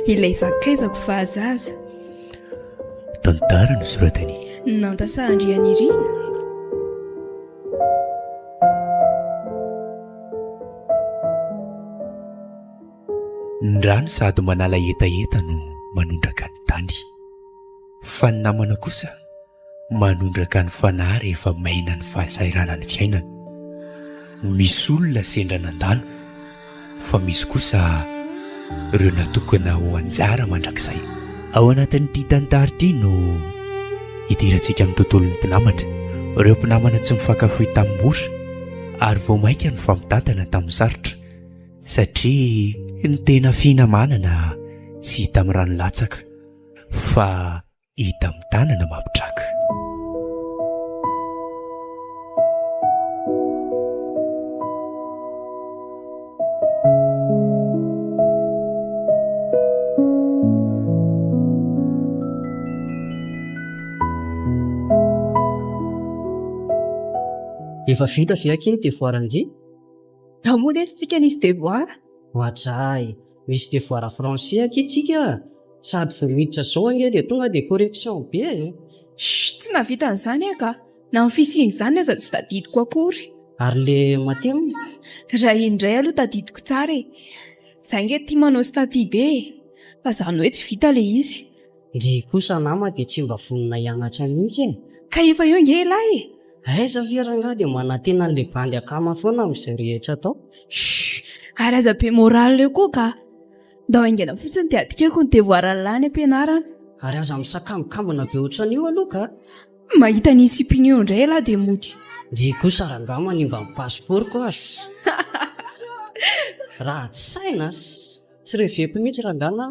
ilay zakaizako fahazaza tantara no soratany nantasahandrianirina ny rano sady manala etaeta no manondraka ny tany fa ny namana kosa manondraka ny fanahy rehefa maina ny fahasairana ny fiainana. Misy olona sendra nandalo fa misy kosa ireo natokana ho anjara mandrakizay. Ao anatin'ity tantara ity no hidirantsika amin'ny tontolon'ny mpinamatra, ireo mpinamana tsy mifankafohy tamin'ny mora ary vao maika ny famitantana tamin'ny sarotra satria ny tena finamanana tsy hita amin'ny rano latsaka fa hita amin'ny tanana mampitraka. Efa vita viaky iny devoiran'dy? Namoa lesitsika nisy devoara? Hoatray, misy devoira français aky itsika sady vomiditra zao anga dia tonga dia correction be. Tsy navita an'izany aka na ny fisiany izany aza tsy tadidiko akory. Ary le matemo? Raha indray aloha tadidiko tsara e. Zay nge tia manao staty be fa zany hoe tsy vita le izy. Ndry kosa nama dia tsy mba vonina hianatra mihitsy e. Ka efa eo nge lahy e. Aiza veranga dia manantena an'le bandy akama foana amin'izay rehetra atao. Ary aza be moral eo koa ka ndao aingana fotsiny dia adikako ny devoira lany ampianarana. Ary aza misakamokambana be ohatran'io aloha ka. Mahita ny opinion indray lahy dia mody. Ndry kosa ranga manimba ny passeport koa as. Raha tsy saina tsy reveko mihitsy rangana.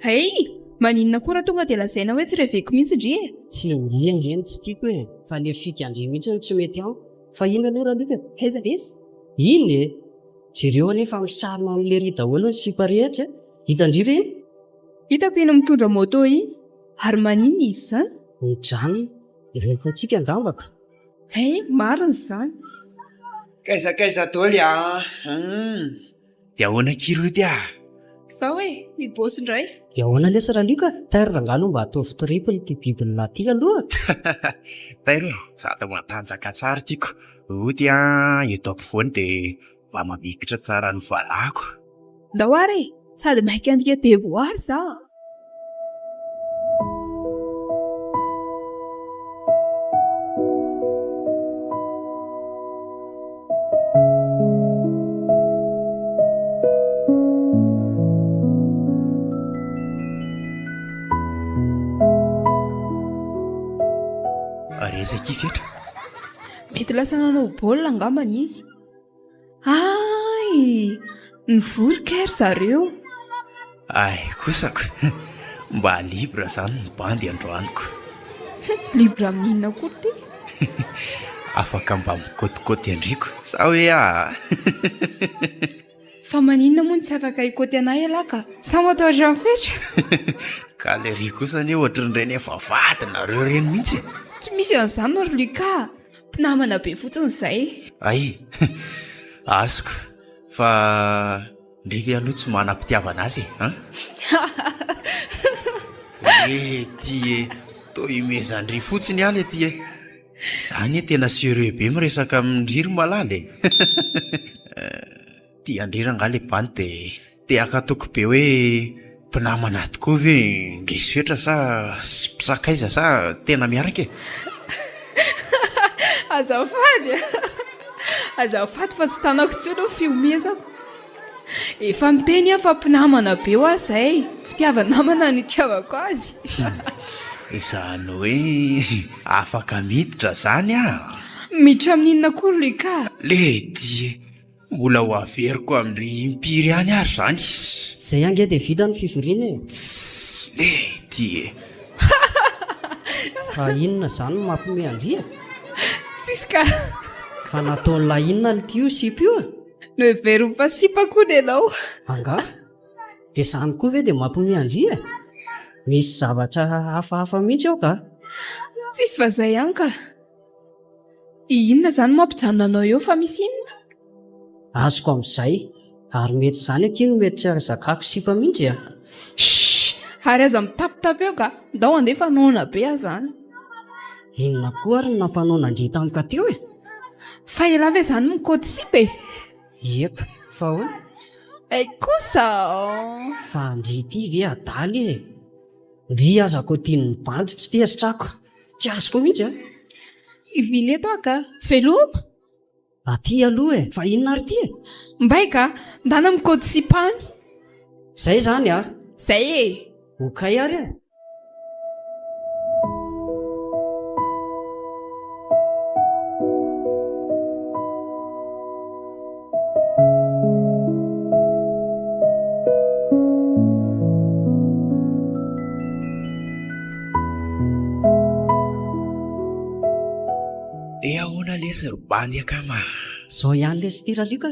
Hey, maninona koa raha tonga dia lazaina hoe tsy reveko mihitsy ndry e. Tsy ngengeny tsy tiako e, fa le fikandry mihitsy no tsy mety ao. Fa ina aloha raha lika? Aiza lesy? Iny e, jereo anefa misarona amin'le ry daholo ny sipa rehetra. Hitandry ve iny? Hitako iny mitondra moto iny. Ary maninona izy izany? Mijanona, ireko antsika angambaka. Hey, marina izany. Kaiza daoly dia ahoana kiro ity Sao e, mibosy indray. Dia ahoana lesa raha lika? Tairo rangalo mba ataovy triple ty bibelina ty aloha. Tairo sady matanjaka tsara tiako. Ody eto ampovoany dia mba mamikitra tsara ny valako. Ndao ary sady maika andika devoara za. Rezaki fetra mety lasa nanao baolina angambany izy. Ay, ny voroker zareo. Ay kosako mba libra zany ny bandy androaniko. Libra amin'inona koa ty? Afaka mba mikôtikôty andriko sa hoe Fa maninona moa tsy afaka ikoty anay alaka? Sa matahotra amin'ny fetra? Ka le ry kosa ne ohatran'ireny efa vadinareo reny mihitsy. Tsy misy an'izany ary Lika. Mpinamana be fotsiny izay. Ay, azoko fa ndrivy aloha tsy manam-pitiavana azy ty to imezandry fotsiny aly ty zany tena sérieux be miresaka amin'ndriry malala ty andriranga le bany dia akatoko be hoe mpinamana tokoa ve ndrisy fetra sa sy mpisakaiza sa tena miaraka Azafady fa tsy tanako tsy no fiomezako. Efa miteny aho fa mpinamana be ho azay. Fitiavanamana no itiavako azy. Izany hoe afaka miditra zany miditra amin'inona koa Lika? Le ty mbola ho averiko amin'ny impiry ihany ary zany. Zay ange dia vita ny fivoriana e. Le ty fa inona zany no mampime andria? Tsisy ka. Fa nataon'la inona le ty io sipy io no heveriny fa sipa koa ny ianao. anga dia zany koa ve dia mampime andria? Misy zavatra hafahafa mihitsy ao ka? Tsisy fa izay ihany ka. Inona izany mampijanona anao eo fa misy inona? Azoko amin'izay, ary mety izany akino mety tsy arizakako sipa mihitsy a. Ary aza mitapitapy eo ka, ndao andefa noana be aho izany. Inona koa ary no nampanao nandrita amika teo e? Fa ela ve izany mikôty sipa e? Eka, fa hoana? Ay kosa! Fa andrity ve adaly e? Ndry azako tiany ny bandy tsy tesitrako. Tsy azoko mihitsy a. Ivily eto ka, veloma? Aty aloha e, fa inona ary ty e? Mbay ka, ndana mikôty sipa any. Izay izany a? Izay e! Okay ary e? Ahoana lesy robandy akama? Zao ihany lesy tiralika.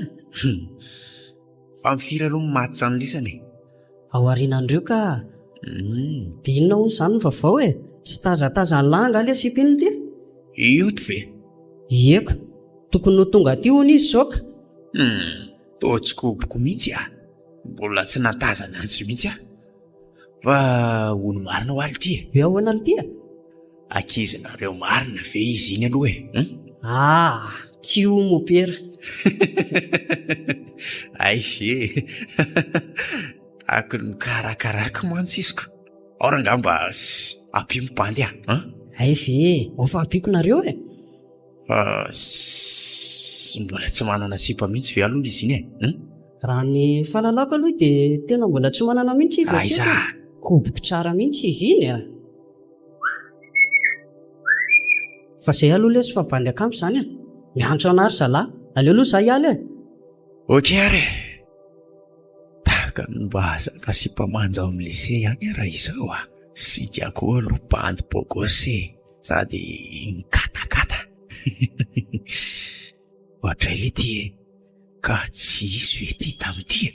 Fa mifiry aloha maty ny lisany. Ao aorianandreo ka. Dia inona hono izany ny vaovao e? Tsy tazatazany langa le sipiny ty? Io ty ve? Eka, tokony ho tonga aty hono izy zao ka. Toatsikoboko mihitsy a. Mbola tsy natazana azy mihitsy a. Fa olo marina ho aly ty e. Hoe ahoana aly ty e? Ankizinareo marina ve izy iny aloha e? Tsy ho mopera. Ay ve. Tahaka ny karakaraka mantsisiko. Aorangamba ampimo bandy a. Ay ve, ao fa ampiko nareo e. Mbola tsy manana sipa mihitsy ve aloha izy iny e? Raha ny fahalalako aloha dia tena mbola tsy manana mihitsy izy. Aiza? Koboko tsara mihitsy izy iny a. Fa izay aloha lesy fa bandy akamo izany a. Miantso anary zalahy. Aleo aloha izaho hialy e. Ok ary. Tahaka ny mba azaka sipa manja ao amin'ny lycée ihany raha izao a. Sy tiako aloha bandy bogosé sady mikatakata. Ohatray le ty e. Ka tsy izy ve ty tamin'ity e?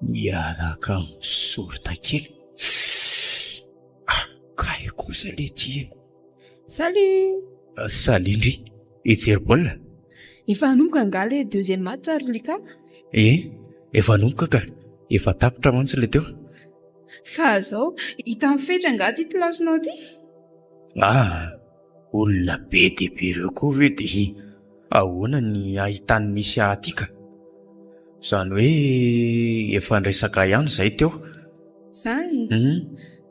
Miaraka misorita kely. Kay kosa le ty e. Salut! Salut ndry. Hijery baolina? Efa hanomboka nga le deuxième match ary lika? Efa hanomboka ka. Efa tapitra mantsy le teo. Fa zao, hita mifetra nga ty plasinao ty? Olona be dia be ireo koa ve dia ahoana ny ahitany misy aty ka? Izany hoe efa nresaka ihany izay teo. Zany?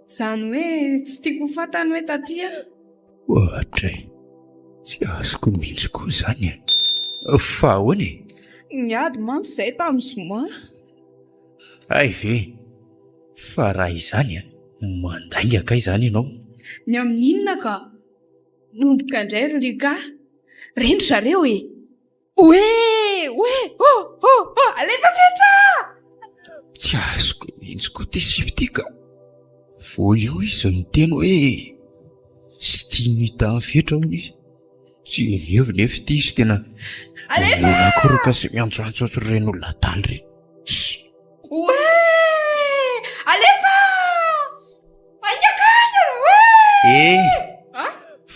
Zany hoe tsy tiako ho fantany hoe taty a? Ohatray, tsy azoko mihitsy koa izany e. Fa ahoana e? Niady mantsy izay tamin'ny zoma. Ay ve, fa raha izany mandainga ka izany ianao? Ny amin'inona ka? Nomboka indray ry lika. Reny zareo e. Alefa fetra! Tsy azoko mihitsy koa ty sipy ka. Vo io izy ny teny hoe tsy tia mita fetra hono izy. Tsy revy nefa ty izy tena. Alefa! Koraka sy miantsoantso ohatran'ireny olona taly ry. Alefa! Angakanya!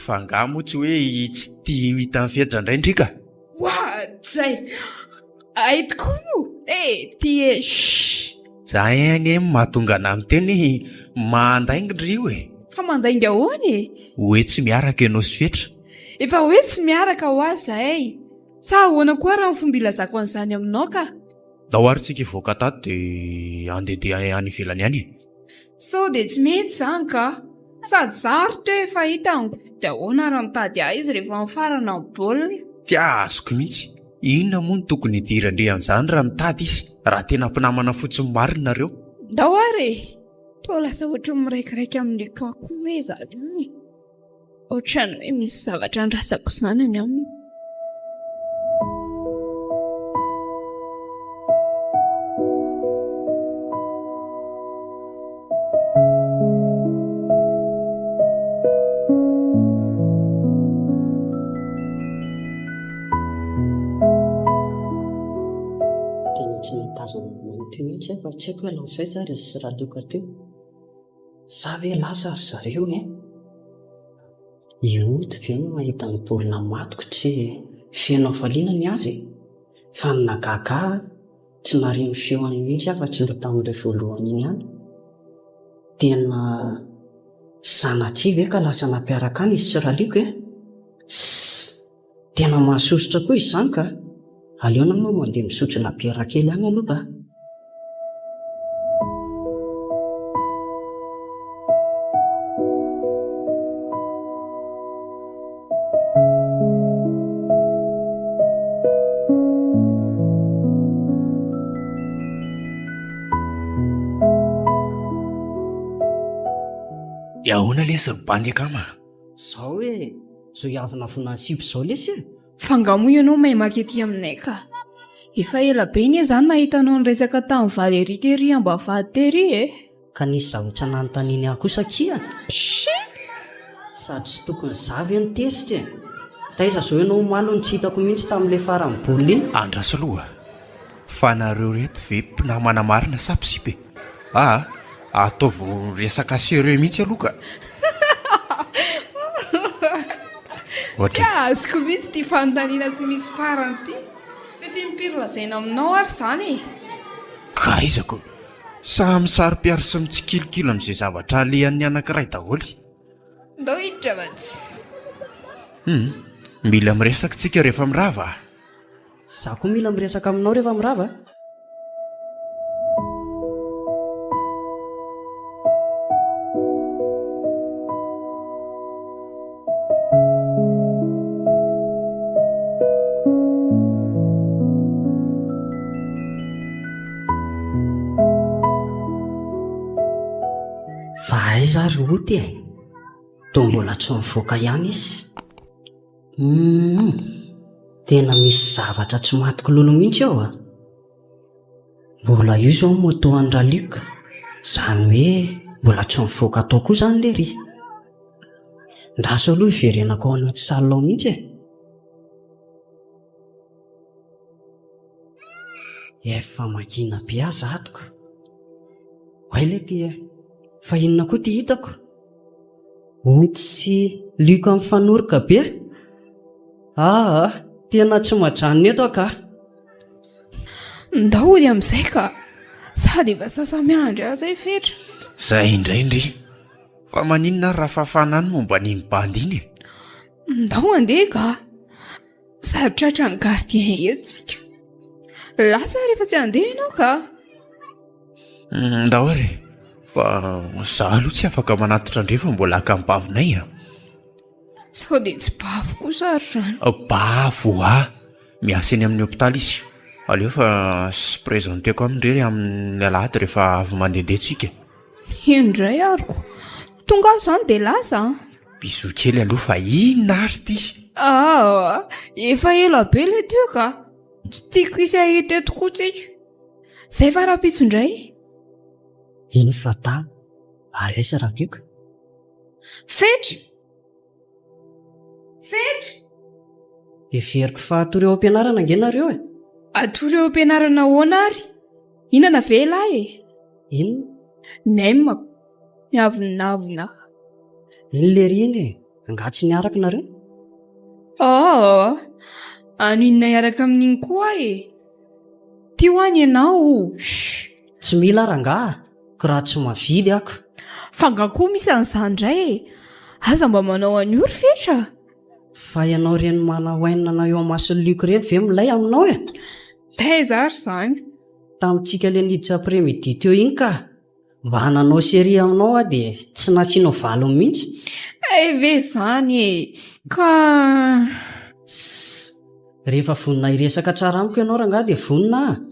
Fa nga moa tsy hoe tsy tia hita fetra indray ndrika. Zay. Ay tokoa moa. Tia e. Zay mahatonga ana miteny mandainga ry io e. Fa mandainga ahoana e? Hoe tsy miaraka ianao sy fetra. Efa hoe tsy miaraka ho azy zahay. Sa ahoana koa raha ny fomba ilazako an'izany aminao ka? Dao ary tsika hivoaka tato dia andeha any ivelany ihany e. Sao dia tsy mety izany ka. Sady zary teo efa hitango. Dia ahoana raha mitady ahy izy rehefa mifarana ny baolina? Tsy azoko mihitsy. Inona moa no tokony hidirandre amin'izany raha mitady izy? Raha tena mpinamana fotsiny marina nareo. Dao ary e. Toa lasa ohatra miraikiraiky amin'ny kako ve za zany? Ohatrany hoe misy zavatra andrasako izany any aminy. teo mihitsy fa tsy haiko hoe lansay zary sy radioka teo. Sa hoe lasa ry zareo e? Ioto ve no mahita ny baolina matoko tsy feno avaliana ny azy? Fa ny nagaga tsy narino feoany mihitsy afa-tsy ny tamin'ilay voalohany iny ihany. Tena sanatria ve ka lasa nampiaraka any izy sy raliko e? Tena mahasosotra koa izany ka. Aleona moa mandeha misotro labiera kely any aloha ka. Dia ahoana lesy ny bandy akama? Zao hoe zo hiavina vonany sipy zao lesy e. Fangamo ianao mahay maky ety aminay ka. Efa ela be ny izany nahitanao ny resaka tamin'ny Valérie Tery Ambavady Tery e. Ka nisy zavatra nanontaniany ahy kosa kia. Sady tsy tokony zavy ny tesitra e. Taiza zao ianao malo ny tsy hitako mihitsy tamin'ilay farany baolina iny. Andraso aloha, fa nareo reto ve mpinamana marina sapisipe? Ataovy resaka sérieux mihitsy aloha ka. Tsy azoko mihitsy ty fanontaniana tsy misy farany ty. Fefimpirozaina aminao ary izany e. Ka izako, samy sary-piaro sy mitsikilikilo amin'izay zavatra alehan'ny anankiray daholy. Ndao hiditra vatsy. Mila miresaka tsika rehefa mirava. Za koa mila miresaka aminao rehefa mirava. Fa aiza ry oty e. Toa mbola tsy mivoaka ihany izy. Tena misy zavatra tsy matiko lolo mihitsy ao a. Mbola io zao moto any Ralika. Zany hoe mbola tsy mivoaka tao koa zany le ry. Ndaso aloha iverenako ao anaty salao mihitsy e. Efa makina be aza atoko. Hoay le ty fa inona koa ty hitako? Oty sy liko amin'ny fanoroka be. Tena tsy majanona eto aka. Ndao ry amin'izay ka. Sady efa sasamiandry aza fetra. Zay indraindry. Fa maninona raha fahafanany momba n'iny bandy iny? Ndao andeha ka. Sady tratra ny gardien eto tsika. Lasa rehefa tsy andeha ianao ka. Ndao ary. Fa za aloha tsy afaka manatitra andrefa mbola haka amin'ny bavinay a. Sao dia tsy bavo kosa ary zany. Bavo miasa eny amin'ny hôpitaly izy. Aleo fa sy prezenteko amindre amin'ny alahady rehefa avy mandehandeha tsika. Indray ariko. Tonga aho izany dia lasa. Biso kely aloha fa inona ary ty? Efa ela be ilay teo ka. Tsy tiako isy ahita eto koa tsika. Zay fa raha-pitso indray. Iny fata. Aresa Ralika. Fetra. Fetra. Everiko fa atory eo am-pianarana ange nareo e. Atory eo am-pianarana ahoana ary? Inona ve lahy e? Inona? Nem. Miavonavona. Iny le ry iny e. Nga tsy niaraka nareo? Aninona hiaraka amin'iny koa e. Ty ho any ianao. Tsy mila rangaha. Raha tsy mavidy ako. Fanga koa misy an'izany indray e. Aza mba manao an'io ry fetra. Fa ianao reny mana-hoainina na eo amin'ny liko reny ve milay aminao e? Taiza ary izany. Tamintsika le niditra après-midi teo iny ka. Mba hananao série aminao dia tsy nasianao valo mihitsy. Ve izany e. Ka rehefa vonina hiresaka tsara amiko ianao rangaha dia vonina.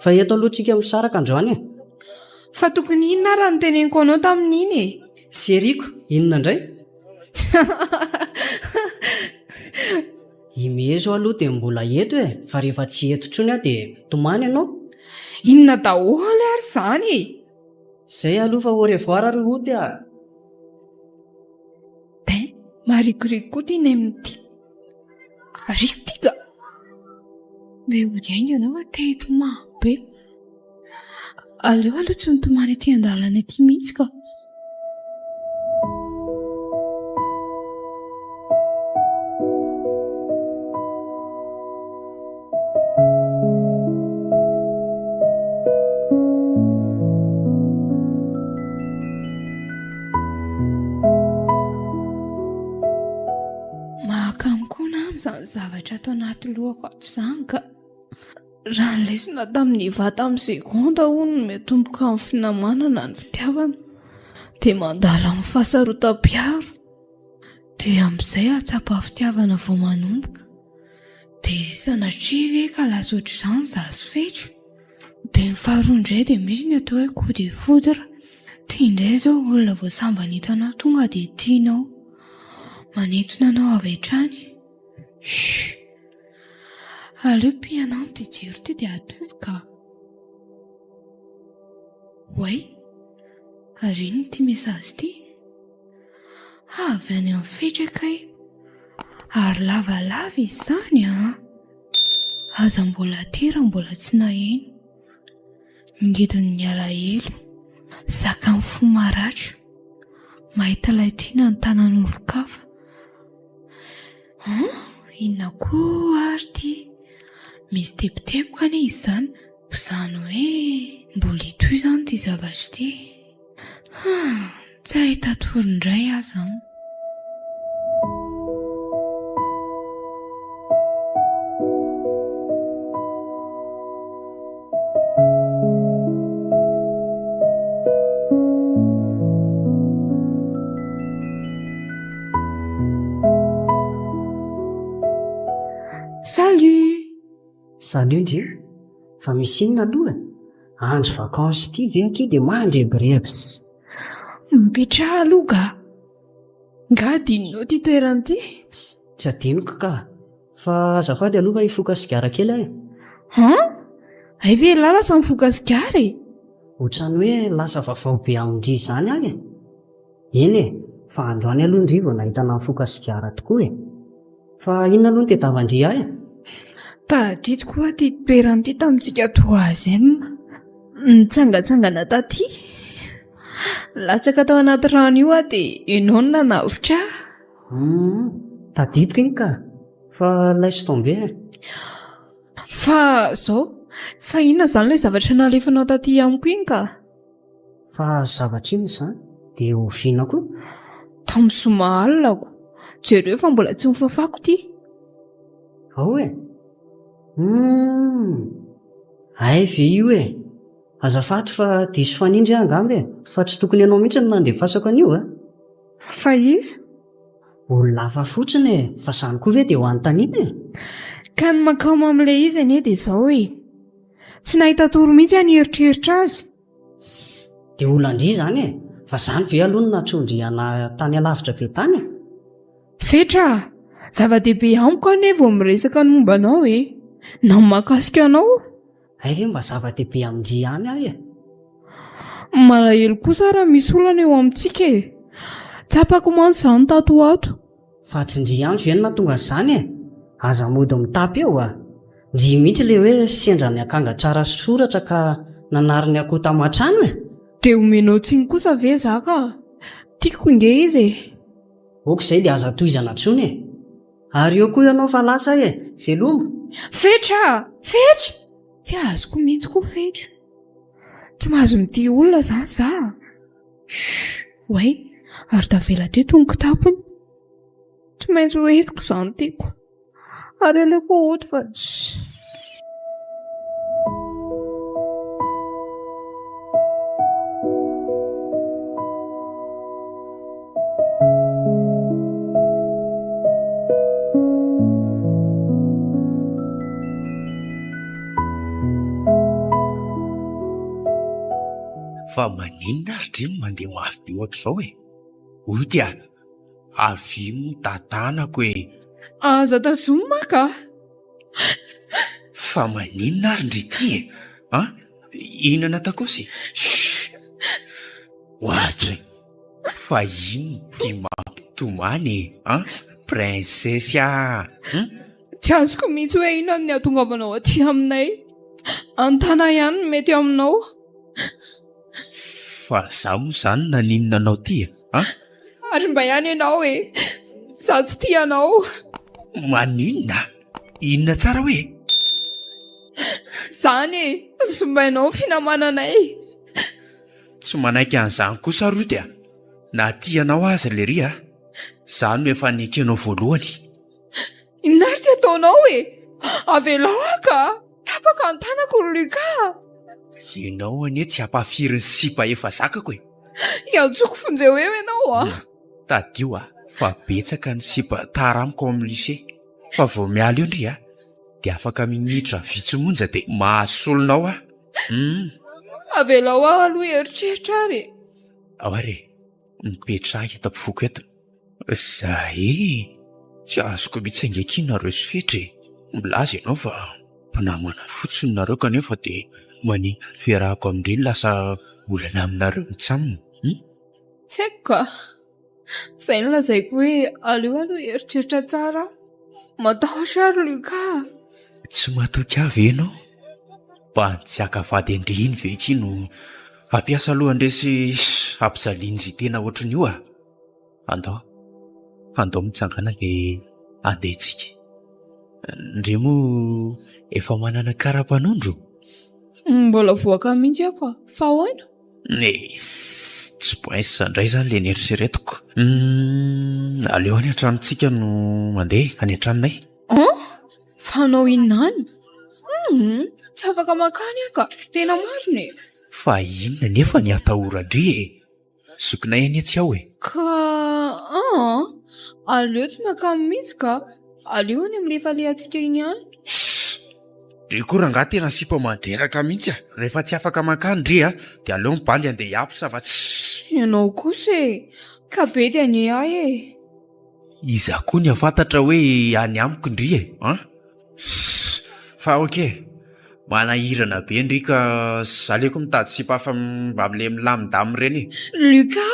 Fa eto aloha tsika misaraka androany e. Fa tokony inona raha noteneniko anao tamin'iny e? Seriko, inona indray? Imezo aloha dia mbola eto e. Fa rehefa tsy eto intsony aho dia tomany ianao. Inona daholo ary izany e? Zay aloha fa au revoir ary oty a. Marikoriko koa ty ny amin'ity. Ariko tika. Dia ho aingana fa te hitomany be. aleo aloha tsy nitomany aty an-dalana aty mihitsy ka. Mahakamokona amin'izany zavatra atao anaty lohako ato izany ka raha nylesina tamin'ny vata amin'ny segonda hono metomboka amin'ny finamanana ny fitiavana dia mandala amin'ny fahasarotam-piaro dia amin'izay atsapa fitiavana vao manomboka dia sanatria ve ka lazotra izany zazy fetra dia ny faharoa indray dia misy ny atao hoe coup de foudre. Tia indray izao olona vao sambany hitanao tonga dia tianao manintona anao avy hatrany. Aleo pianao ny jiro ty dia atoy ka. Way, ary ino ty mesazy ty? Avy any amin'ny fetraka ary lavalava izy izany aza mbola tira mbola tsy naheno. Ngidin'ny alahelo zaka amin'ny fo maratra mahita ilay tiana ny tanan'olon-kafa. Inona koa ary ty? Misy teboteboka anie izy izany izany hoe mbola itoy izany ty zavatra ty. Tsy ahita tory indray aza aho. Salut Ndry, fa misy inona aloha? Andro vakansy ity ve aky dia mandrebrebs. Mipetraha aloha ga. Nga adinonao ty toerana ty? Tsy adinoko ka, fa azafady aloha hifoka sigara kely ahy. Ay ve lasa mifoka sigara e? Ohatrany hoe lasa vavao be amindry izany ahy. Eny e, fa androany aloha Ndry vao nahitana mifoka sigara tokoa e. Fa inona aloha ny tedavandry ahy? Tadry tokoa ty toerana ty tamintsika troisième nitsangatsangana taty. Latsaka tao anaty rano io dia ianao no nanavotra. Tadidiko iny ka, fa laisse tomber. Fa zao, fa inona izany ilay zavatra nalefanao taty amiko iny ka? Fa zavatra iny izany dia ovinako. Tamin'ny soma alinako, jereo fa mbola tsy mifafako ty. Ao e? Ay ve io e? Azafady fa diso fanindry angamba e, fa tsy tokony ianao mihitsy no nandefasako an'io a. Fa izy? Olona hafa fotsiny e, fa izany koa ve dia ho antanina e? Ka ny makamo amin'ilay izy anie dia izao e. Tsy nahita toro mihitsy any eritreritra azy. Dia olandry izany e, fa izany ve aloha no natrondry ana tany alavitra be tany? Fetra, zava-dehibe amiko anie vao miresaka ny momba anao e. Na mahakasika anao. Ay ve mba zava-dehibe amindry ihany ahy e. Malahelo kosa raha misy olana eo amintsika e. Tsapako mantsy izany tato ato. Fa tsy ndry ihany ve no nahatonga izany e? Aza mody mitapy eo a. Ndry mihitsy ilay hoe sendra ny akanga tsara soratra ka nanary ny akoho tamatrano e. Dia omenao tsiny kosa ve zaka? Tiako inge izy e. Ok izay dia aza tohizana tsony e. Ary eo koa ianao fa lasa e, veloma. Fetra! Fetra! Tsy azoko mihitsy koa fetra. Tsy mahazo mity olona izany za. Way, ary tavela teto ny kitapony. Tsy maintsy hoentiko izany tiako. Ary aleoko oto fa tsy. Fa maninona ary Ndry mandeha mafy be ohatra izao e? Hoy dia avy mo tatanako e. Aza tazoma ka. Fa maninona ary Ndry ty e? Inona takosy? Ohatra fa ino ty mampitomany e? Prinsesy Tsy azoko mihitsy hoe inona ny ahatongavanao aty aminay. Antana ihany no mety aminao. Fa zaho moa izany naninona anao ty a? Ary mba ihany ianao zaho tsy tia anao. Maninona? Inona tsara hoe? Zany zombainao finamananay. Tsy manaiky an'izany kosa roty a. Na tianao aza le ry a. Izany no efa niekenao voalohany. Inona ary ty ataonao avelao ka tapaka ny tanako Luka. Ianao anie tsy hampafiry ny sipa efa zakako e. Iantsoko fonjeo eo ianao Tadio fa betsaka ny sipa taramiko ao amin'ny lycée. Fa vao miala eo ndry dia afaka minitra vitso monja dia mahasolonao Avelao aloha eritreritra ary. Ao ary mipetraha eto ampovoako eto. Zahe tsy azoko mitsanga kinareo sy fetra milaza ianao fa mpinamana fotsiny nareo kanefa dia manina ny fiarahako amindreny lasa olana aminareo mitsamina. Tsy haiko ka. Izay no lazaiko hoe aleo aloha eritreritra tsara. Matahotra ary Luka. Tsy matoky avy ianao. Mba tsy hakavady andriny ve kino ampiasa aloha andresy ampijaliany ry tena ohatrany io andao mitsangana dia andehantsika. Ndre moa efa manana kara-panondro? Mbola voaka mihitsy ako fa ahoana? Tsy poinsa indray izany le nieritreretiko. Aleo any an-tranontsika no mandeha any an-tranonay. Fa anao inona any? Tsy afaka makany ka tena marina Fa inona nefa ny atahorandry zokinay any tsy aho Ka aleo tsy makamy mihitsy ka. Aleo any amin'ny lefa le atsika iny any. Ry koa raha tena sipa mandreraka mihitsy rehefa tsy afaka makany ry dia aleo mibaly andeha hiampisa fa tsy. Ianao kosa ka be dia any ahy Iza koa ny afantatra hoe any amiko ndry fa manahirana be ndry ka zaleko mitady sipa hafa mba am'le milamindamy ireny Luka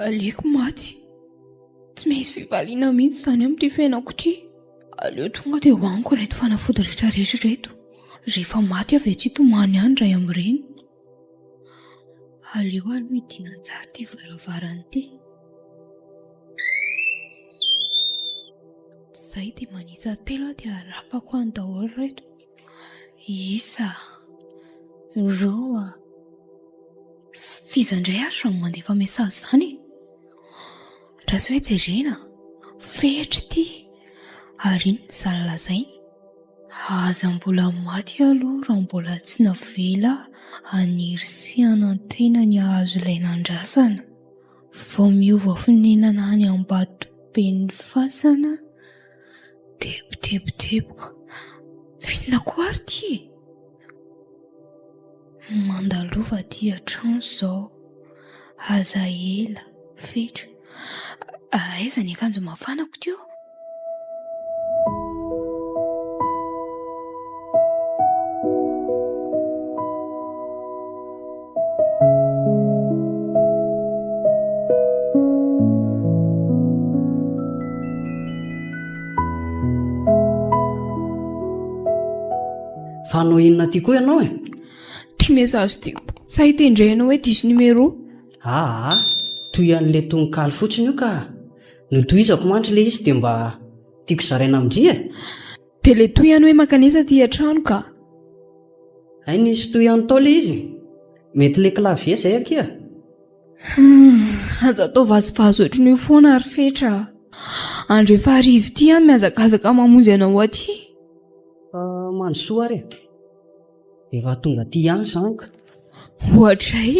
aleko maty. Tsy misy fivaliana mihitsy izany amin'ity fiainako ity. Aleo tonga dia hoaniko reto fanafody rehetra reto. Rehefa maty avy tsy tomany ihany ray amin'ireny. Aleo aloha hidiana tsara ity varavarana ity. Izay dia manisa telo dia arapako any daholo reto. Isa roa fizandray ary raha mandefa mesazy izany raha sy hoe jerena fehitra ity ary iny zalalazainy aza mbola maty aloha raha mbola tsy navela anirisiana tena ny ahazo ilay nandrasana vao miova finenana any ambatoben'ny fasana teboteboka finona koa ary ty mandalova dia trano izao aza ela fetra aiza ny akanjo mafanako teo fa anao inona ty koa ianao ty mesazy tiko sahitendrena hoe diso numero toy an'le tononkaly fotsiny io ka notohizako mantsy le izy dia mba tiako zaraina amindria dia le toy ihany hoe makanesa ty an-trano ka ay nisy toy ihany tao le izy mety le klavie zay akia aza atao vazovazo ohatran'io foana ary fetra andrefa arivo ty any miazakazaka mamonjy anao aty mandrosoa ary efa tonga ty ihany izany ka ohatray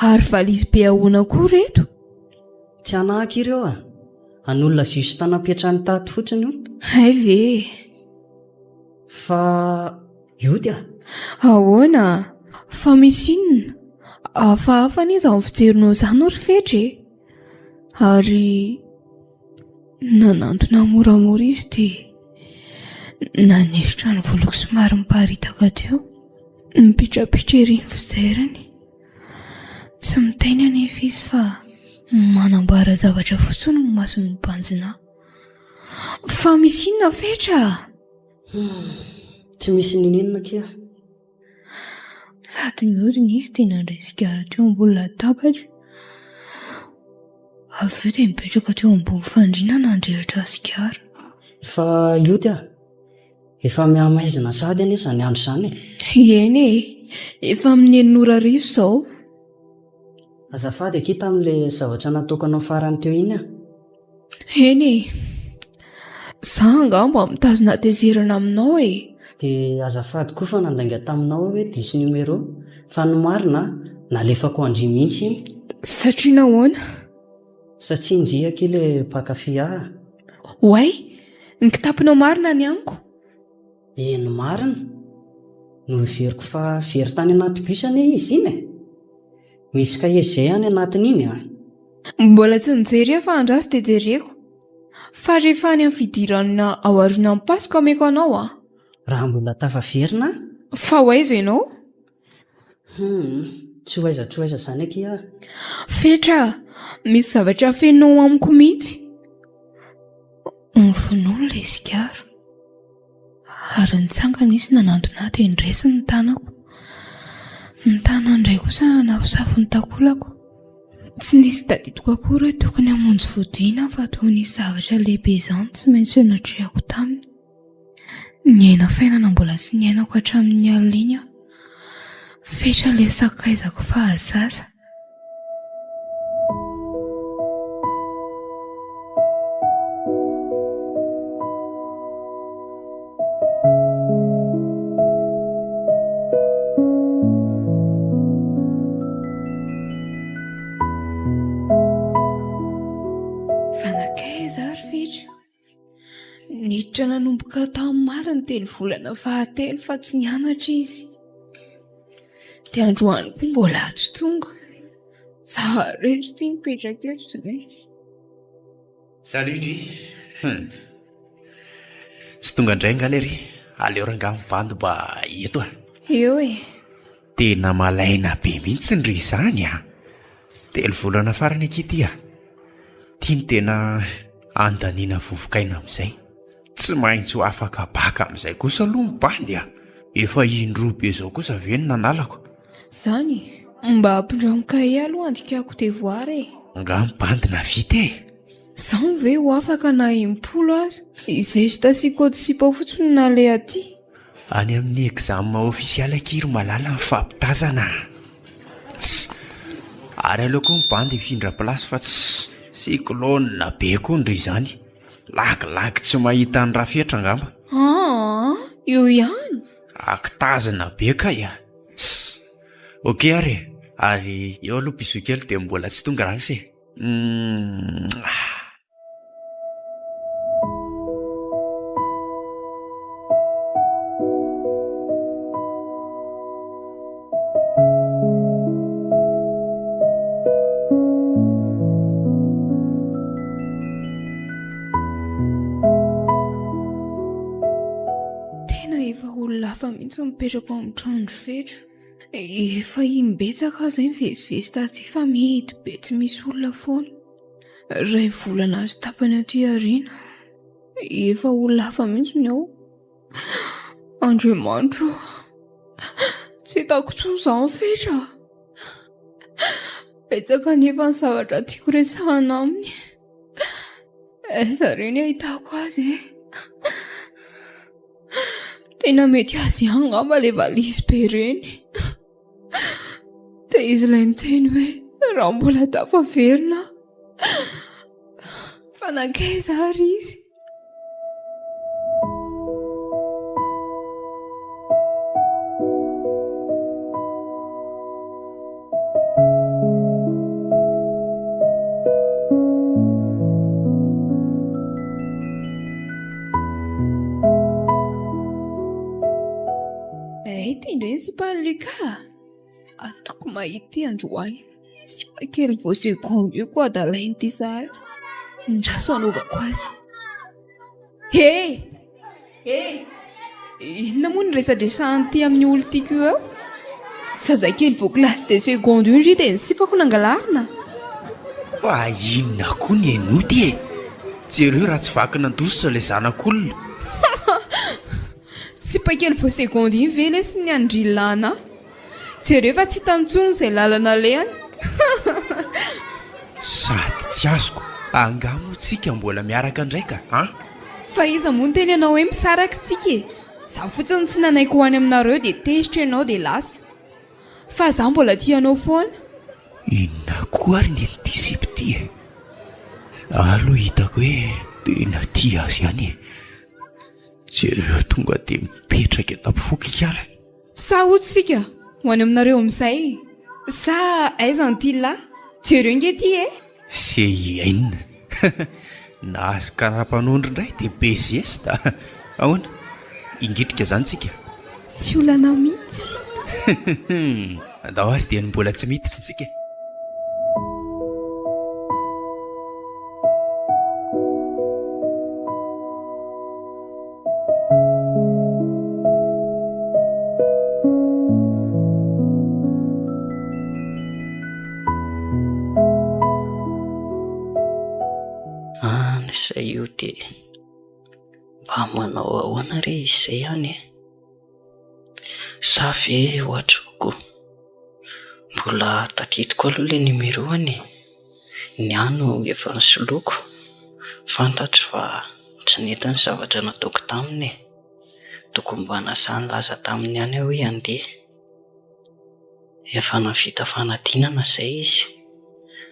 ary valizy be ahoana koa reto tsy anahaka ireo an'olona ziso tanam-piatrany taty fotsiny io hay ve fa io dia ahoana fa misy inona hafahafa aniza amin'ny fijerinao izany ry fetra ary nanantona moramora izy dia nanesitra ny voloko somary miparitaka teo, mipitrapitra ery ny fijeriny. Tsy mitaina anefa izy fa manambara zavatra fotsiny ny masony mpanjina. Fa misy inona fetra? Tsy misy ninenina kia. Sady mihodina izy dia nandray sigara teo ambony latabatra. Avy eo dia mipetraka teo ambony fandriana nandrehitra sigara. Fa io tia, efa mihamaizina sady anie izany andro izany Eny e, efa amin'ny enin'ora arivo izao. Azafady aky tamin'ilay zavatra natokanao farany teo iny a. Eny e, izaho angamba mitazona tezerana aminao e. Dia azafady koa fa nandainga taminao hoe diso numero, fa ny marina nalefako andry mihitsy iny. Satria nahoana? Satria ndriaka ilay mpankafy ahy. Oay, ny kitapinao marina ny aniko. Eny marina no iveriko fa very tany anaty bus anie izy iny e. Misy kahie izay any anatiny iny a. Mbola tsy nijery fa andraso dia jereko. Fa rehefa any amin'ny fidirana ao aoriana amin'ny pasika ameko anao a. Raha mbola tafaverina? Fa hoaiza ianao? Tsy hoaiza izany aky a. Fetra, misy zavatra fenao amiko mihitsy. Nyvonoana ilay sigara. Ary nitsangana izy nanantona dia niraisiny ny tanako. Ny tanany indray kosa nanafosafo ny takolako. Tsy nisy tadidiko akory hoe tokony hamonjy vodiana fa toa nisy zavatra lehibe izany tsy maintsy natrehako taminy. Ny aina fiainana mbola tsy niainako hatramin'ny alina iny aho. Fetra ilay sakaizako fahazaza. Fanakaiza ary fetra. Niditra nanomboka tamin'ny mariny telo volana fahatelo fa tsy nianatra izy. Dia androany koa mbola tsy tonga. Zaho rehetra tia mipetraka eto izay. Saludry. Tsy tonga indray ngaly aleo rangaha mibandy mba eto a. Eo e. Tena malaina be mihitsy ny ry izany a. Telo volana farany aky ity a. Tiany tena andaniana vovokaina amin'izay. Tsy maintsy ho afaka baka amin'izay kosa aloha mibandy a. Efa indroa be izao kosa ve ny nanalako. Zany, mba ampindramo-kahie aloha andikako devoara e. Nga mibandy na vita e. Zaho ve ho afaka na impolo aza? Izay sy tasiako antisipa fotsiny na le aty. Any amin'ny examen ofisialy akiry malala ny fampitazana. Ary aleoko mibandy mifindra plasy fa tsy siklona be koa ndry izany. Lagilagy tsy mahita ny rafetra ngamba. Io ihany. Akitazana be ka ia. Ok ary eo aloha piso kely dia mbola tsy tonga raha se. Fa mihitsy mipetraka amin'ny trandro fetra. Efa imbetsaka izay mivezivezy taty fa mety be tsy misy olona foana. Ray volana azy tapany aty aoriana. Efa olona hafa mihitsy ny ao. Andriamanitra, tsy hitako intsony izao fetra. Betsaka nefa ny zavatra tiako resahana aminy. Aiza ireny ahitako azy e? Tena mety azy ihany ngamba ilay valizy be ireny. Dia izy ilay niteny hoe raha mbola tafaverina fanakaiza ary izy. Tindreny sy panlika. Atoko mahity androany. Sy pakely vao seconde io koa da lainy ty sahatra. Ndraso anaovako azy. Inona moa ny resadresan'ity amin'ny olo tiako eo? Zazakely vao klasy de seconde io ndry dia nisipako nangalarina. Fa inona koa ny enoty e? Jereo raha tsy vaky nandositra ilay zanak'olona. Sipakely vao seconde iny ve le sy ny andrilana. Jereo fa tsy tantsony izay lalana lehany. Sady tsy azoko, angamotsika mbola miaraka ndraika, ha? Fa iza moa ny teny ianao hoe misaraka tsika e? Zaho fotsiny tsy nanaiko ho any aminareo dia tezitra ianao dia lasa. Fa zaho mbola tianao foana. Inona koa ary ny antisipy ty e? Aloha hitako hoe tena tia azy ihany e. Jereo tonga dia mipetraka eto ampofoka ikara. Sa otsika ho any aminareo amin'izay. Sa aiza ny ty lahy? Jereo nge ty e? Se iainona. Nahazo karapanondro indray dia be zesta. Ahoana? Ingitrika zany tsika. Tsy olana mihitsy. Andao ary dia mbola tsy miditra tsika. Izay io dia mba manao ahoana re izay ihany e? Sa ve hoatroko? Mbola takitiko aloha ilay nimeroany. Ny ano efa nisoloako. Fantatro fa tsy nety ny zavatra nataoko taminy e. Tokony mba nasany laza taminy ihany aho hoe andeha. Efa navita fanadinana izay izy.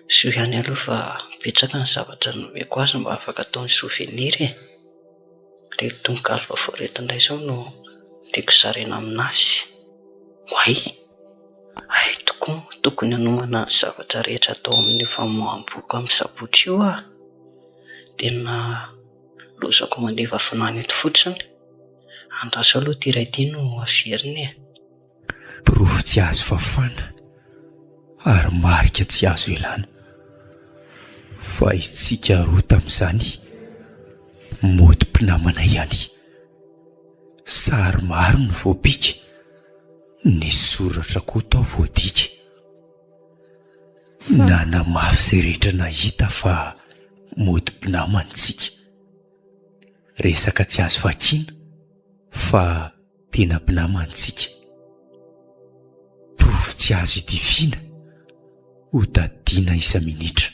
Soa ihany aloha fa petraka ny zavatra nomeko azy mba afaka ataony souvenir e. Reto tononkalo vaovao reto indray izao no tiako sarena aminazy. Hoay! Ay tokoa, tokony hanomana ny zavatra rehetra atao amin'ny famoaham-boko amin'ny sabotra io ah. Tena lozako mandeha vafinany eto fotsiny. Andraso aloha ty iray ty no averiny e. Pirofo tsy azo fafana ary marika tsy azo elana. Fa itsika roa tamin'izany modi-mpinamana ihany. Sary maro ny voapika, ny soratra koa tao voadika. Nanamafy izay rehetra nahita fa modi-mpinamana tsika. Resaka tsy azo vakiana fa tena mpinamana tsika. Pirofo tsy azo hidifiana ho dadiana isa-minitra.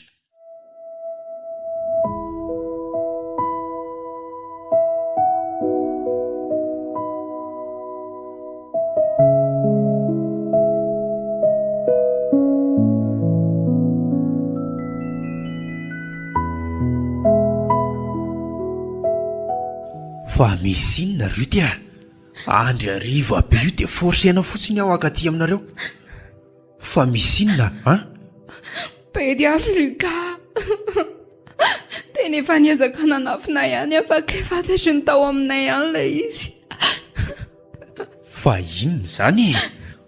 Fa misy inona ry ty a? Andry arivo aby io dia forsena fotsiny aho akaty aminareo. Fa misy inona, ha? Pedy ary Luka. Tena efa niezaka nanafina ihany afaka fantatry ny tao aminay ihany ilay izy. Fa inona izany e?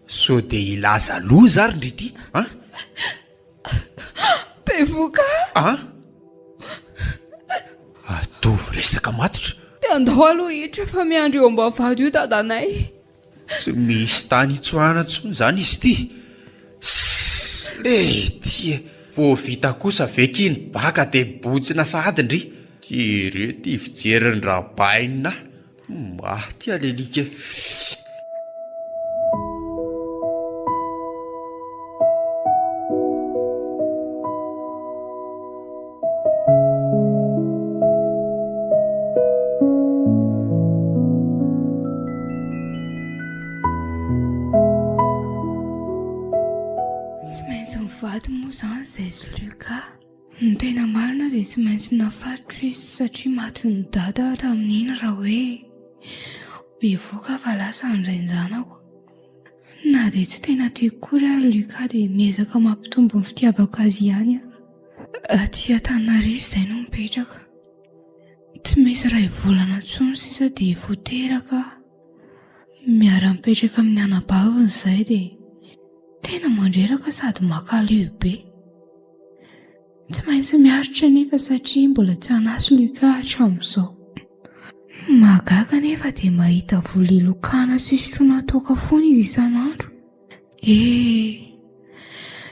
So dia ilaza loza ary ndry ty, ha? Bevoka. Ha? Atovy resaka matotra. Dia andao aloha hitra fa miandry eo ambavady io dadanay. Tsy misy tany hitsoahana intsony izany izy ty. Ty vao vita kosa vekiny baka dia botsina sahady ndry. Ireo ty fijeriny rabaina. Maty alelika. Vady moa izany izay sy Luka. Ny tena marina dia tsy maintsy nafatro izy satria maty ny dada tamin'iny raha hoe bevoka fa lasa nirainjanako. Na dia tsy tena tiako kory ary Luka dia miezaka mampitombo ny fitiavako azy ihany aty Antananarivo izay no mipetraka. Tsy misy iray volana intsony sisa dia voateraka miara-mipetraka amin'ny anabaviny izay dia tena mandreraka sady makaleo be. Tsy maintsy miaritra nefa satria mbola tsy hanasy Luka hatramin'izao. Mahagaga nefa dia mahita vola ilokana sy sotroina toaka foana izy isan'andro.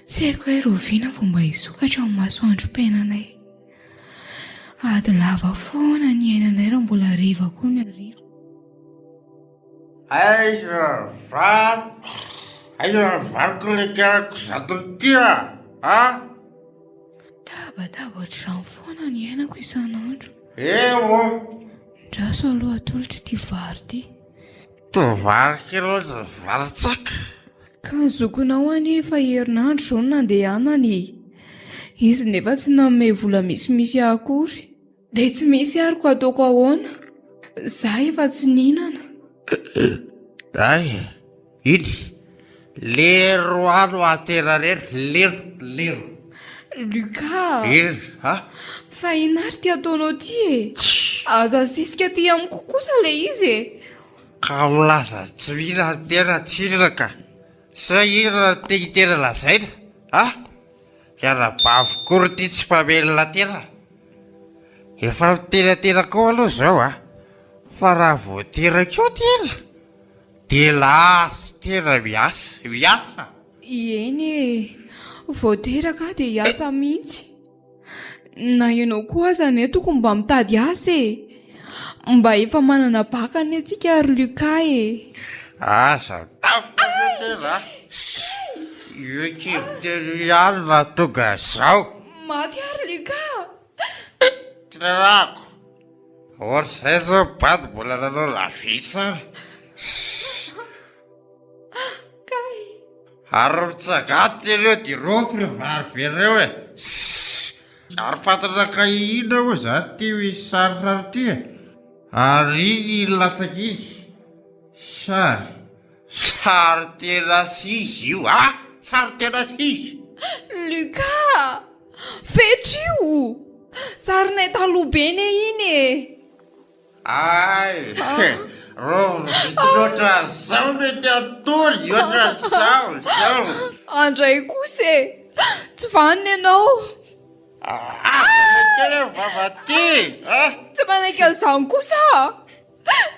Tsy haiko hoe roviana vao mba hisokatra amin'ny masoandro-piainanay. Ady lava foana ny ainanay raha mbola hariva koa ny hariva. Aiza variko ilay karako zato tia Tabataba ohatr'izany foana ny ainako isan'andro. eo Draso aloha atolotry ity vary ity. tovarika loatra varitsaka. Ka nyzokonao anefa herinandro izao no nandeha anany. Izy nefa tsy nanome vola misimisy akory. Dia tsy misy ariko ataoko ahoana. Izaho efa tsy nihinana. Ay, iny lero ano atera rery lero. Luka, Iny, fa inary ty ataonao ty e. Aza sisika ty amiko kosa ilay izy e. ka milaza tsy mihina tena tsinona ka. Sa inona teny tena lazaina? Kana bavokory ty tsy mpamelona tena. Efa tena koa aloha zao fa raha voatera koa tena dia lasa tena miasa. Eny e, voateraka dia hiasa mihitsy. Na ianao koa aza ne tokony mba mitady asa e. Mba efa manana baka ny antsika ary Luka e. Asa tafaka tena. Io kiviteny ihany na tonga izao. Maty ary Luka. Tinarako ohatr'izay zao bady mbola nanao lavitsara. Kay. Ary mitsagaty ireo dia rofy vary vereo e. Ary fantana ka ina moa zany ty misy sarisary ty e. Ary iny latsaka iny sary tena sisy io sary tena sisy. Luka, fetra io. Sarinay taloha be ne iny e. Ay, loatra zao mety atory oatra zao. Andray kosa e. Tsy vanina ianao. Tele vavaty Tsy manaiky an'izany kosa.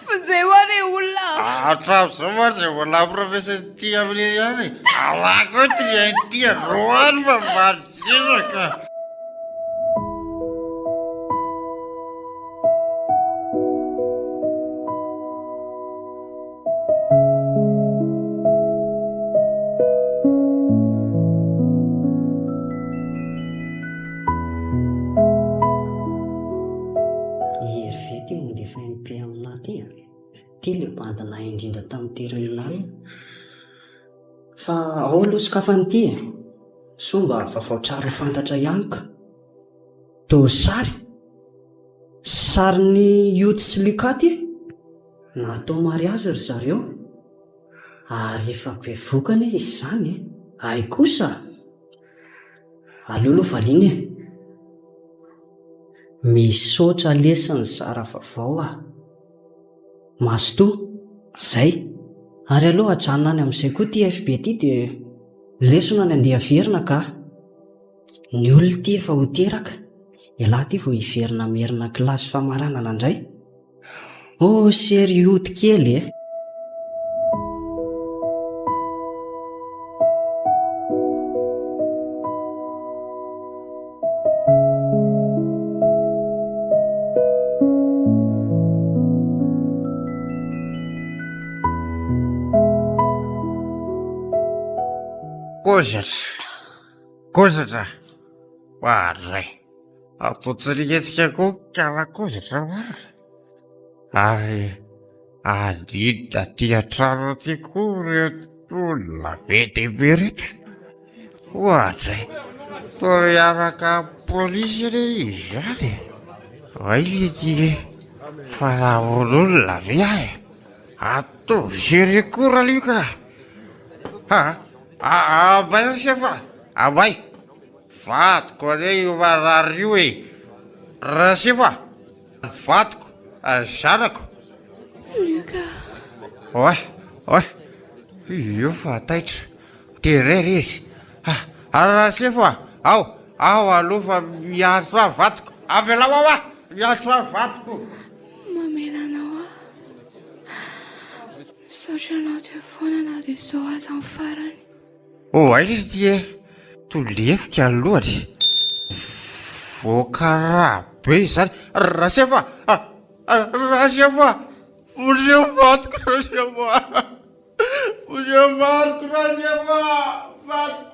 Fa izay ho ary olona. hatramin'izao moa dia mbola profesa ty amin'iny ihany. Alako ty ty roany fa madinaka. Herivety no dia efa MP aminahy ty ty le bandina indrindra tamin'ny terminal. Fa ao aloha sokafany ity somba vaovao tsara ho fantatra ihany ka. Toa sarin'ny Youth sy Luka ty natao mariazy ry zareo ary efa be vokany izy izany. Ay kosa aleoloha valiana misaotra lesiny zara vaovao masotoa izay. Ary aloha ajanona any amin'izay koa ty FB ty dia lesona ny andeha verina ka ny olona ty efa ho teraka. Ialahy ty vao hiverina merina kilasy famaranana indray. Sery hody kely Kozatra hoaray atotsiriketsika koa karakozatra ary andinda ty an-trano ty koa reto olona be dia be reto. Hoatray toa miaraka polisy re izy zany. Vai le ty fa raha olona ve atovy sery koa raha io ka. Abay sefa abay vatiko ane io marary io raha sefa vatiko zanako. Luka. Oe io fa taitra terery izy raha sefa ao Ao aloha fa miatso ah vatiko. Avy alao aho ah, miatso ah vatiko. Mamelanao aho. Misaotra anao tsy foana na dia izao aza amin'ny farany. Aiza ty e, tolefika alohany. Voakaraha be izany. Rasefa rasefa foseo vatiko rasefa foseo vatiko rasefa vatiko.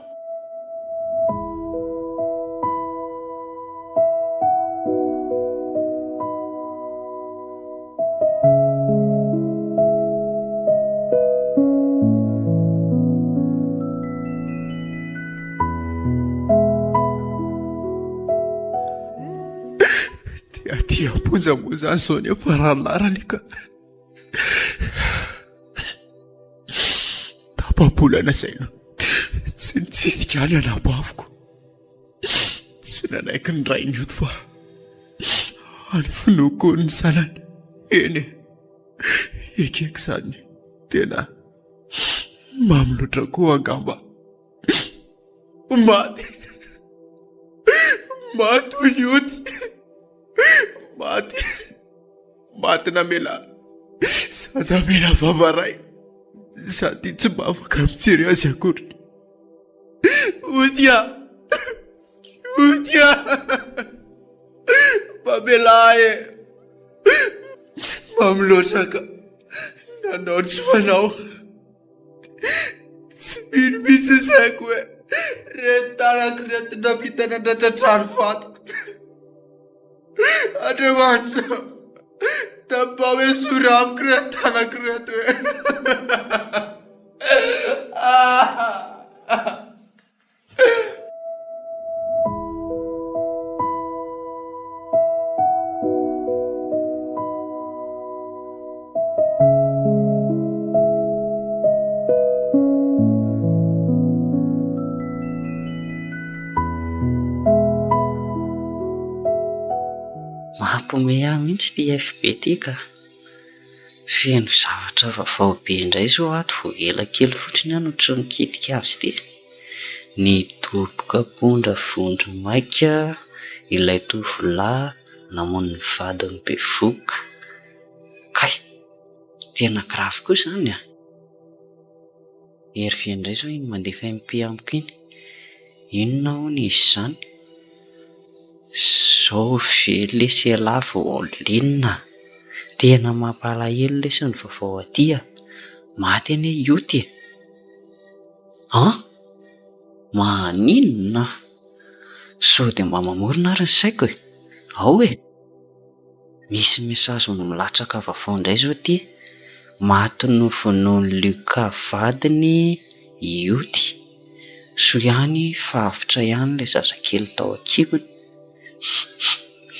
Aty amponja moa izany izao nefa rahalarany ka tapabolana saina tsy nitsidika any anabaviko, tsy nanaiky ny ray njoto fa any finoko ny sanany. Eny ekeko izany tena mamy loatra koa angamba. Maty onyody maty namela zaza mena vavaray sady tsy mba afaka mijery azy akory. Odya mamela e mamy loatra ka nanao tsy fanao tsy mino mihitsy saiko hoe retintanako retina vita nandratra trano vatiko. Andriamanitra tapa hoe sora amiko retintanako reto hoe Mampome ahy mihitsy ty FB ty ka feno zavatra vaovao be indray zao ato vao ela kely fotsiny aho no tsy nikitika azy ty. Nidoboka pondra vondro maika ilay tovolahy namono ny vadiny bevoka. Kay, tena grave koa izany a. Ery indray zao iny mandefa MP amiko iny. Inona hono izy izany? Zao ve lesy lafo linina? Tena mampalahelo lesy ny vaovao aty a. Maty anie io ty. Maninona? Sao dia mba mamorona ary ny saiko e. Ao e, misy mesazy no milatsaka vaovao indray zao aty. Maty novonoiny Luka vadiny ioty. So ihany fahavotra ihany ilay zazakely tao an-kibony.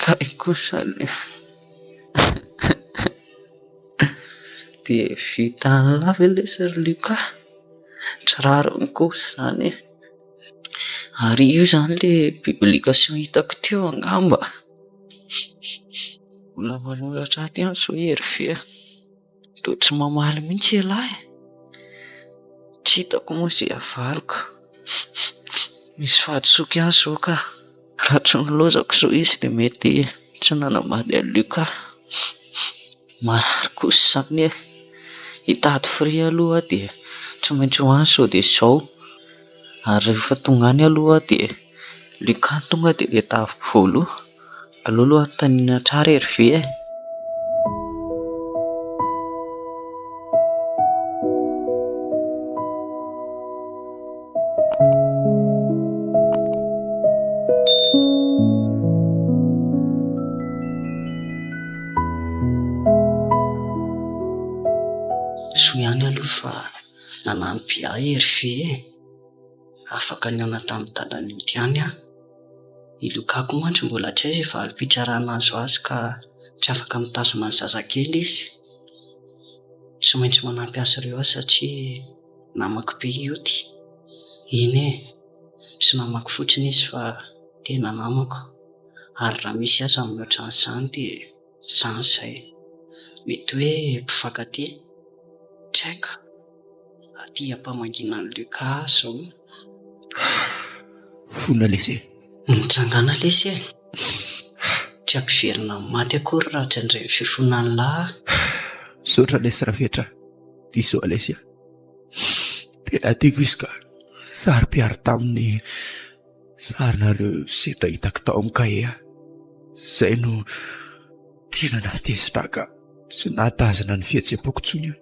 Kay kosa le dia vita ny lava ilay Sir Luka. Tsy rariny kosa izany. Ary io izany ilay publication hitako teo angamba. Mbola manoratra aty ihany sao ery ve. Toa tsy mamaly mihitsy ialahy. Tsy hitako moa izay havaliko. Misy fahadisoka ihany izao ka raha tsy nilozako izao izy dia mety tsy nanambady an'i Luka. Marary kosa izany e. Hitady free aloha dia tsy maintsy hoany sao dia izao. Ary rehefa tonga any aloha dia Luka tonga dia taviko voaloha. Aloloha anontaniana tsara ery ve e. So ihany aloha fa nanampy ahy ery ve e. Afaka niaona tamin'ny dadany ity ihany aho. I Luka koa mantsy mbola tsy aiza efa alim-pitsarana azo azy ka tsy afaka mitazona ny zazakely izy. Tsy maintsy manampy azy ireo aho satria namako be io ty. Eny e, tsy namako fotsiny izy fa tena namako. Ary raha misy aza mihoatra an'izany dia izany izay. Mety hoe mpifankatia. Tsy haiko. Aty ampamangiana ny Luka zao. Fona lesy, Nitrangana lesy e. Tsy ampiverina maty akory raha tsy andray fifoina ny lahy. Saotra lesy rafetra diso alesy. Tena tiako izy ka sary-piary tamin'ny sarinareo sendra hitako tao amin'ny kahie. Izay no tena natezitra ka tsy nahatazana ny fihetseam-poko intsony aho.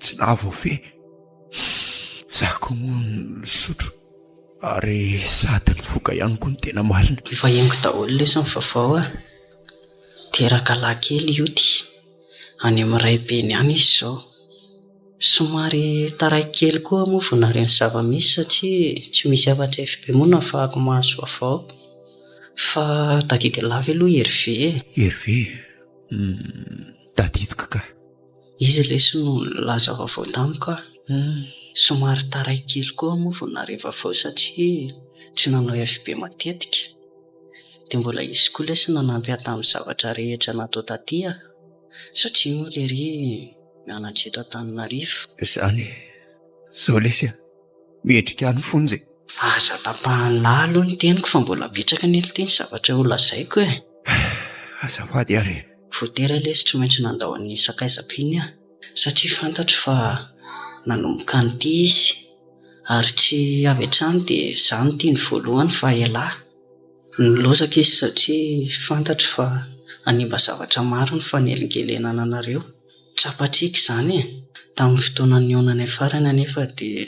Tsy nahavoafehy. Zaho koa moa ny sotro ary sady ny voka ihany koa ny tena marina. Efa henoko daholo lesy ny vaovao a. Teraka lahy kely io ty. Any amin'ny ray beny any izy izao. Somary taraiky kely koa moa vao nareny zava-misy satria tsy misy afatra FB moa nahafahako mahazo vaovao. Fa tadidy lava aloha Hervé. Hervé? Tadidiko ka. Izy lesy no laza vaovao tamiko a. Somary taraiky kely koa moa vao nare vaovao satria tsy nanao FB matetika. Dia mbola izy koa lesy nanampy ahy tamin'ny zavatra rehetra natao taty a. Satria moa lery mianatra eto Antananarivo. Izany izao lesy miendrika any fonjy. Aza tapahany lahy aloha ny teniko fa mbola betraka ny teny zavatra ho lazaiko e. Azafady ary. Voatera lesy tsy maintsy nandao ny sakaizako iny a. Satria fantatro fa nanomboka an'ity izy ary tsy avy hatrany dia izaho no tiany voalohany fa elahy. Nilozaka izy satria fantatro fa hanimba zavatra maro ny fanelingelenana anareo. Tsapatrika izany e. Tamin'ny fotoana ny onany farany anefa dia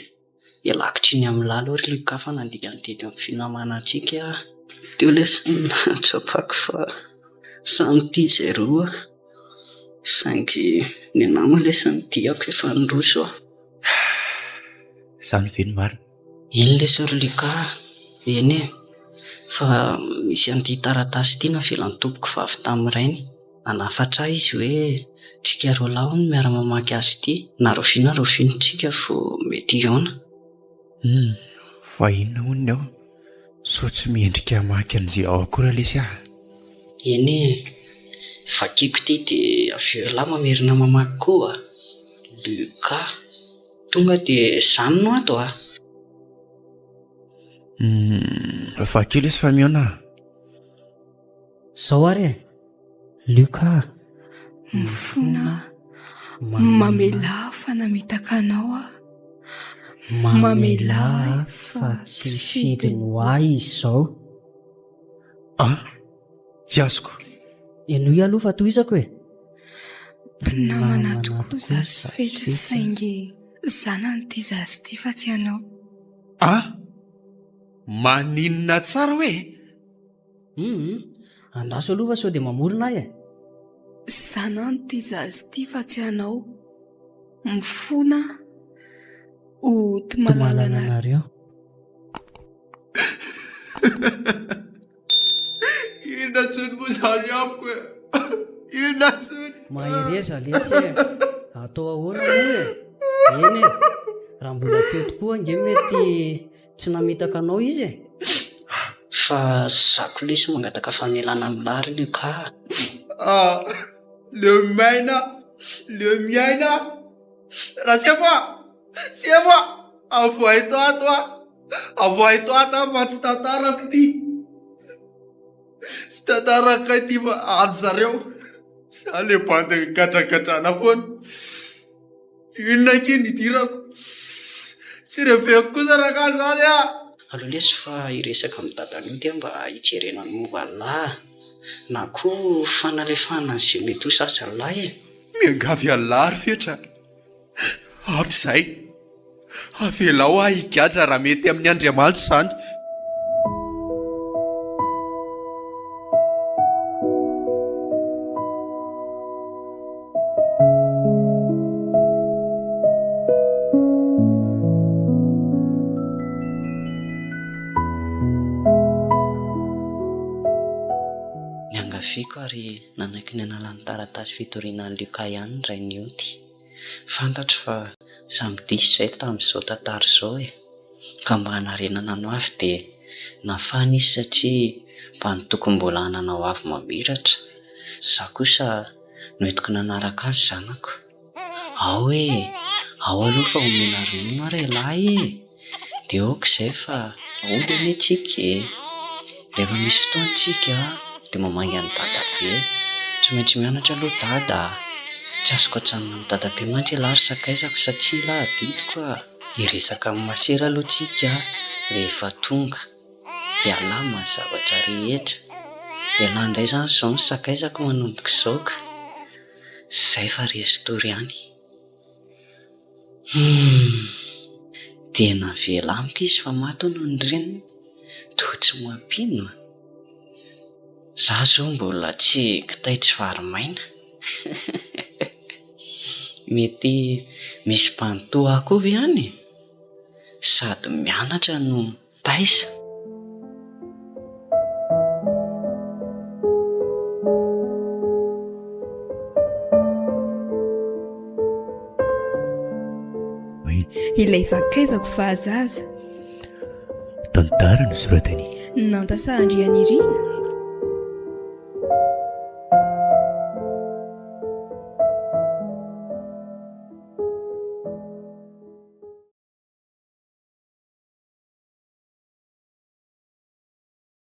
ialakitry ny amin'ny lalo ary likafa nandiga ny tety amin'ny finamana antsika. Teo lesy natsapako fa samy tia izay roa. Saingy ny nama lesy ny diako efa nroso aho. Izany ve ny marina? Eny lesy ry lika. Eny e. Fa misy an'ity taratasy ity navelan'ny tompoko fa avy tamin'ny rainy. Anafatra izy hoe tsika roa lahy no miara-mamaky azy ity. Na rofinontsika vao mety iona. Fa inona hono aho? So tsy miendrika maky an'izay ao akory lesy aho. Eny e. Vakiako ity dia avy eo lahy mamerina mamaky koa. Luka. Tonga dia izany no ato a. Fa kely lesy fa miona. Zao ary e. Luka. Mifona mamela fa namitaka anao a. Mamela fa tsy fidy no ahy izy izao. Tsy azoko. Eno aloha fa tohizako e. Mpinamana tokoa zazy fetra saingy zanany ity zazy ity fa tsy anao. Maninona tsara hoe? Andaso aloha fa sao dia mamorona ahy e. Zanany ity zazy ity fa tsy anao. Mifona ho timalalana anareo. Inona tsony moa izany amiko e? Inona tsony? Mahereza lesy e. Atao ahoana moa e. Eny e. Raha mbola teo tokoa ange mety tsy namitaka anao izy e. Fa zako lesy mangataka famelana amin'ny lary io ka. Leo miaina. Raha c'est moi. Avoa-toi fa tsy tantarako ty. Tsy tantaraka ity fa ady zareo. Sa le bande gadragadrana foana. Inona kely nidirako. Tsy reveko kosa raha ka zany a. Aloha lesy fa iresaka amin'ny dadany io dia mba hijerena ny momba lahy na koa fanalefahana izay mety ho sasany lahy e. Miangavy alahy ry fetra. Amin'izay avelao ahy higadra raha mety amin'ny Andriamanitra izany. Niangaviako ary nanaiky ny analan'ny taratasy fitorianan'ny Luka ihany ny ray nioty. Fantatro fa samy diso izay tamin'izao tantara izao e. Ka mba hanarenana anao avy dia nafana izy satria mba nitokony mbola hananao avy mamiratra. Zaho kosa noentiko nanaraka azy zanako. Ao aloha fa omena ronono ary lahy e. Dia aoka izay fa omby anie tsika e. Rehefa misy fotoantsika dia mamangy ny dadabe. Tsy maintsy mianatra aloha dada. Tsy azoko antsanina amin'ny dadabe mantsy ialahy ary sakaizako satria lahy adidiko a. Hiresaka amin'ny masera aloha tsika rehefa tonga dia alama ny zavatra rehetra. Ialahy indray izany izao ny sakaizako manomboka izao ka. Izay fa resy-tory ihany. Tena velamiko izy fa maty hono ny reniny. Toa tsy mampino. Izaho izao mbola tsy kitaitsy varimaina. Mety misy mpanotoa akoho ve ihany? Sady mianatra no taisa. Ilay sakaizako fahazaza tantara no soratany. Nantasahandrian'irina